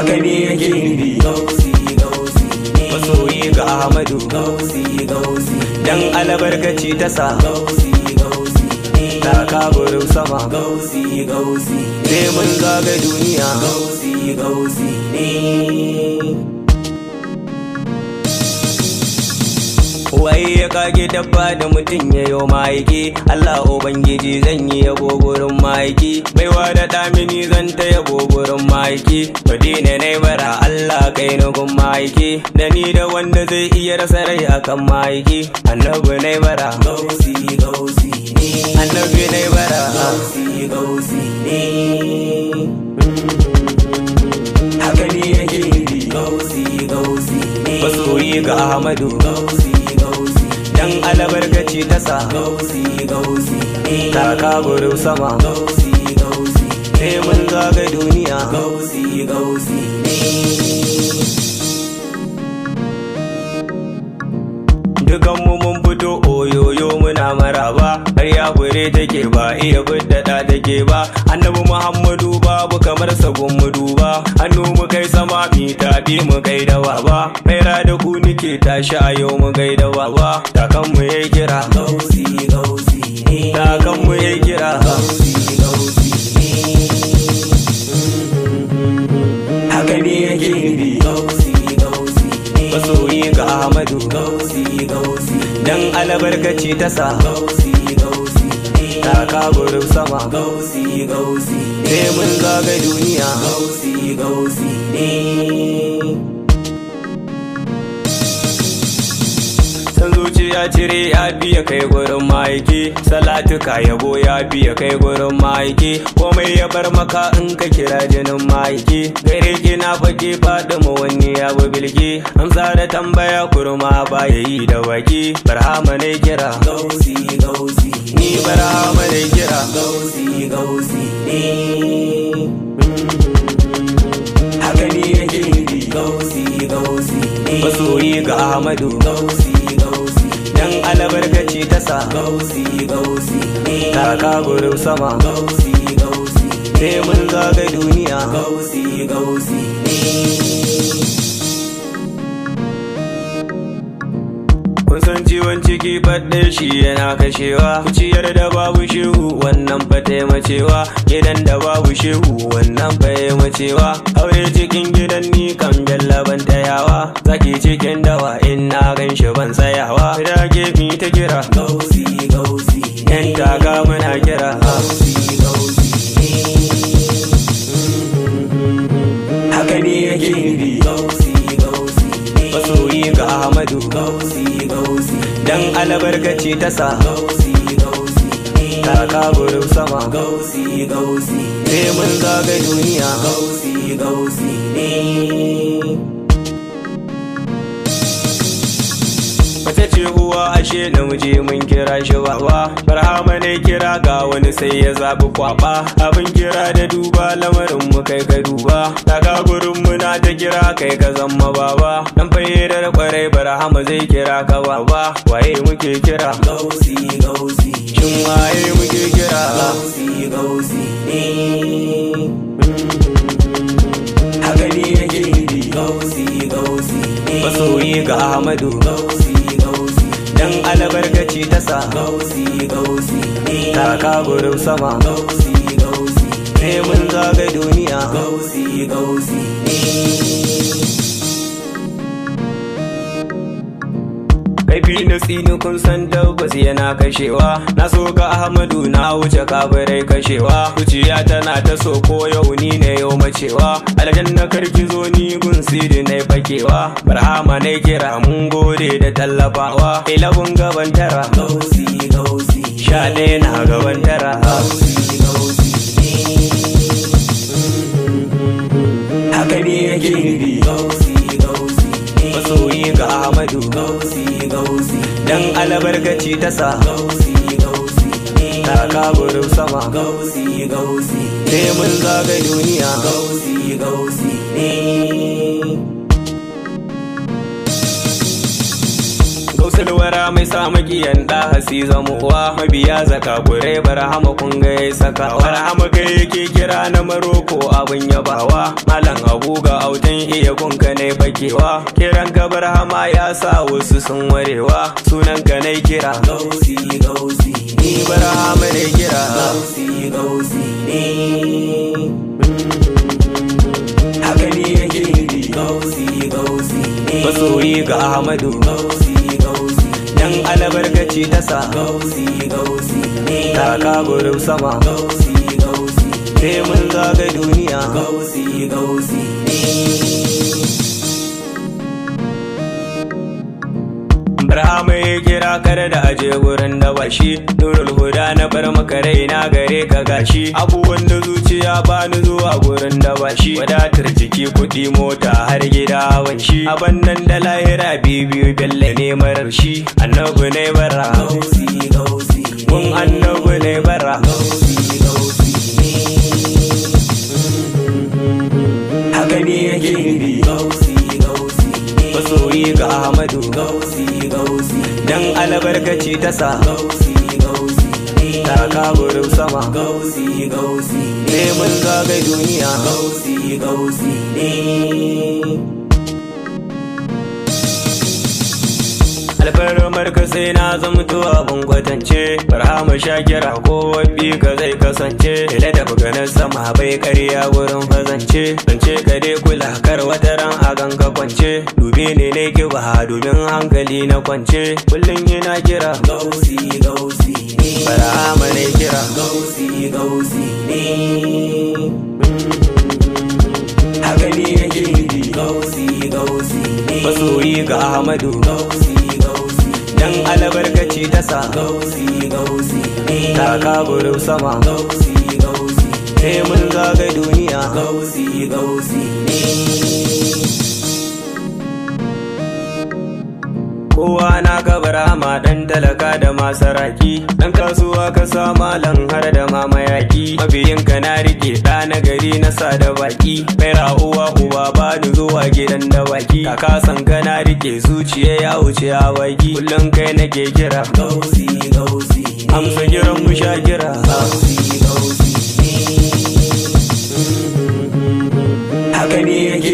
haka ne yake nufi. Gausi Gausi ne masoyi ga Ahmadu. Gausi Gausi Dan albarkaci ta sa Gausi Gausi ne taka gurin sama. Gausi Gausi Sai mun zaga duniya. Gausi Gausi ne Wai ya kage dabba da mutum ya yo ma'aiki. Allah Ubangiji zan yi yabo gurin ma'aiki. Baiwa da damini zan ta yabo gurin ma'aiki. Madina ne bara Allah kai ni gun ma'aiki. Da ni da wanda zai iya rasa rai akan ma'aiki. Annabi ne bara. Gausi Gausi ne Annabi ne bara. Gausi Gausi ne Haka ne yake nufi. Gausi Gausi ne Masoyi ga Ahmadu. Gausi Gausi Dan albarkaci ta sa Gausi Gausi ne taka gurin sama. Gausi Gausi Sai mun zaga duniya. Gausi Gausi ne Dukanmu mun fito oyoyo muna maraba. Har ya fure take ba iya buddada take ba. Annabi Muhammadu babu kamar sagun mu duba. Hannu mu kai sama mi tafi mu kai da baba. Maira da ku nike tashi a yau mu kai da baba. Takan mu yayi kira. Gausi Gausi ne Takan mu yayi kira. Gausi Gausi ne Haka ne yake nufi. Gausi Gausi ne Masoyi ga Ahmadu. Gausi Gausi Dan albarkaci ta sa Gausi Gausi ne taka gurin sama. Gausi Gausi Sai mun zaga duniya. Gausi Gausi ne San zuciya cire ya biya kai gurin ma'aiki. Salatuka yabo ya biya kai gurin ma'aiki. Komai ya bar maka in ka kira jinin ma'aiki. Gare ki na fage faɗi mu wani ya bi bilki. Amsa da tambaya kurma ba ya yi da baki. Barhama ne kira. Gausi Gausi Ni barhama ne kira. Gausi Gausi ne Haka ne yake nufi. Gausi Gausi ne Masoyi ga Ahmadu. Gausi Gausi Dan albarkaci ta sa Gausi Gausi ne taka gurin sama. Gausi Gausi Sai mun zaga duniya. Gausi Gausi ne Kun san ciwon ciki faɗe shi yana kashewa. Kuciyar da babu shehu wannan fa taimacewa. Gidan da babu shehu wannan fa macewa. Aure cikin gidan ni kan jallaban tayawa. Zaki cikin dawa in na gan shi ban tsayawa. Da gefe ta kira. Gausi Gausi Yan taga muna kira. Gausi Gausi Haka ne yake nufi. Gausi Gausi ne Masoyi ga Ahmadu. Gausi Gausi Dan albarkaci ta sa Gausi Gausi ne taka gurin sama. Gausi Gausi Sai mun zaga duniya. Gausi Gausi ne Mace ce uwa ashe namiji mun kira shi baba. Barhama ne kira ga wani sai ya zaɓi kwaba. Abin kira da duba lamarin mu kai ka duba. Daga gurin muna ta kira kai ka zama baba. Dan fayyadar kwarai Barhama zai kira ka baba. Waye muke kira? Gausi Gausi Shin waye muke kira? Gausi Gausi ne Haka ne yake nufi. Gausi Gausi ne Masoyi ga Ahmadu. Gausi Gausi Dan albarkaci ta sa Gausi Gausi ne taka gurin sama. Gausi Gausi Sai mun zaga duniya. Gausi Gausi ne Kaifi na tsini kun san tabbas yana kashewa. Na so ga Ahmadu na wuce kafirai kashewa. Zuciya tana ta so ko yau ni ne yau macewa. Aljanna karki zo ni gun sidi na fakewa. Barhama ne kira mun gode da tallafawa. Ilabun gaban tara. Gausi Gausi 11 na gaban tara. Gausi Gausi ne Haka ne yake nufi. Gausi Gausi ne Masoyi ga Ahmadu. Gausi Gausi Dan albarkaci ta sa Gausi Gausi ne taka gurin sama. Gausi Gausi Sai mun zaga duniya. Gausi Gausi ne Gausul wara mai sa makiyan da hasi zamuwa, mabiya zaka gure barhama kun ga yayi sakawa. Barhama kai yake kira na Maroko abin yabawa, malam Abu ga autan iya kunka ne bakewa. Kiran ka barhama ya sa wasu sun warewa, sunan ka ne kira Gausi Gausi ni barhama ne kira Gausi Gausi ne. haka ne yake Gausi Gausi ne. masoyi ga Ahmadu Gausi Gausi dan albarkaci ta sa Gausi Gausi ne. taka gurin sama Gausi Gausi sai mun zaga duniya. Gausi Gausi ne. Barhama ya kira kare da aje gurin da bashi, nurul huda na bar maka raina gare ka gashi. Abubuwan da zuciya bani zuwa gurin da bashi, wadatar jiki kuɗi mota har gida hawan shi. Aban nan da lahira bibiyu belle ne marar shi, annabi ne bara Gausi Gausi kun annabi ne bara. Gausi Gausi ne. haka ne yake Gausi Gausi ne. masoyi ga Ahmadu Gausi Gausi dan albarkaci ta sa Gausi Gausi ne. taka gurin sama Gausi Gausi ne. sai mun zaga duniya. Gausi Gausi ne. alfarmar ka sai na zamto abin kwatance, barhama shakira ko wabbi ka zai kasance. Ile da buganar sama bai karya wurin fazance, zance ka dai kula kar wata ran a ganka kwance. Dube ne ne kiba domin hankali na kwance, kullum yana kira Gausi Gausi ne. barhama ne kira Gausi Gausi ne. haka ne yake Gausi Gausi ne. masoyi ga Ahmadu Gausi Gausi dan albarkaci ta sa Gausi Gausi ne. taka gurin sama Gausi Gausi sai mun zaga duniya. Gausi Gausi ne. kowa na ka barhama dan talaka da masaraki, dan kasuwa ka sa malam har da mamayaki. Mabiyin ka na rike da na gari na sa da baki, mai ra'uwa uba ba ni zuwa gidan da baki. Kaka san ka na rike zuciya ya wuce a baki, kullum kai nake kira Gausi Gausi ne. amsa kiran mu sha kira. Gausi Gausi ne. haka ne yake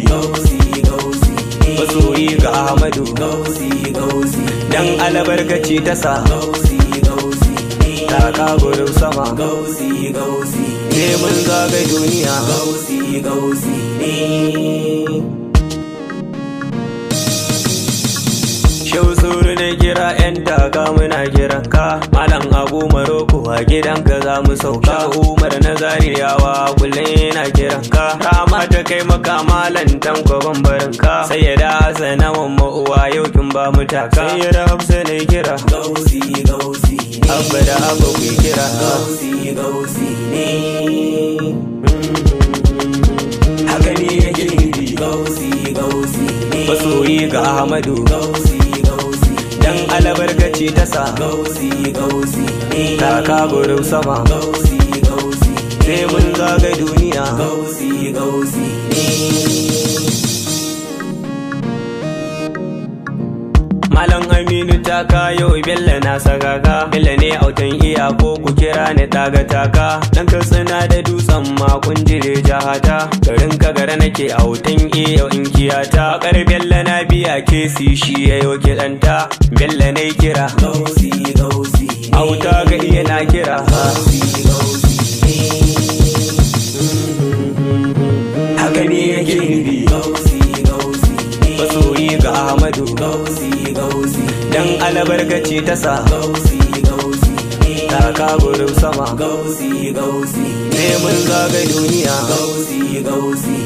Gausi Gausi ne. masoyi ga Ahmadu Gausi Gausi dan albarkaci ta sa Gausi Gausi ne. taka gurin sama Gausi Gausi ne. sai mun zaga duniya. Gausi Gausi ne. Shau suru da kira yan daga muna kiran ka, malam Abu Maroko a gidanka za mu sauka. Umar na Zariyawa kullum yana kiran ka, rama ta kai maka malam Tanko bambarin ka. Sai ya da Hassana mamma uwa yau kin ba mu taka, sai ya da Hafsa ne kira Gausi Gausi ne. abba da abba ku kira Gausi Gausi ne. haka ne yake Gausi Gausi ne. masoyi ga Ahmadu Gausi Gausi dan albarkaci ta sa Gausi Gausi ne. taka gurin sama Gausi Gausi sai mun zaga duniya. Gausi Gausi ne. Malam Aminu ta kayo Bello na sagaka, Bello ne autan iya ko ku kira ni daga taka. Dan Katsina da dutsen makon jire jahata, garin Kagara nake autan iya in kiyata. Bakar Bello na biya kesi shi yayo kiɗanta, Bello ne kira Gausi Gausi ne. auta ga iya na kira Gausi Gausi ne. haka ne yake Gausi Gausi ne. masoyi ga Ahmadu Gausi Gausi dan albarkaci ta sa Gausi Gausi ne. taka gurin sama Gausi Gausi ne. sai mun zaga duniya. Gausi Gausi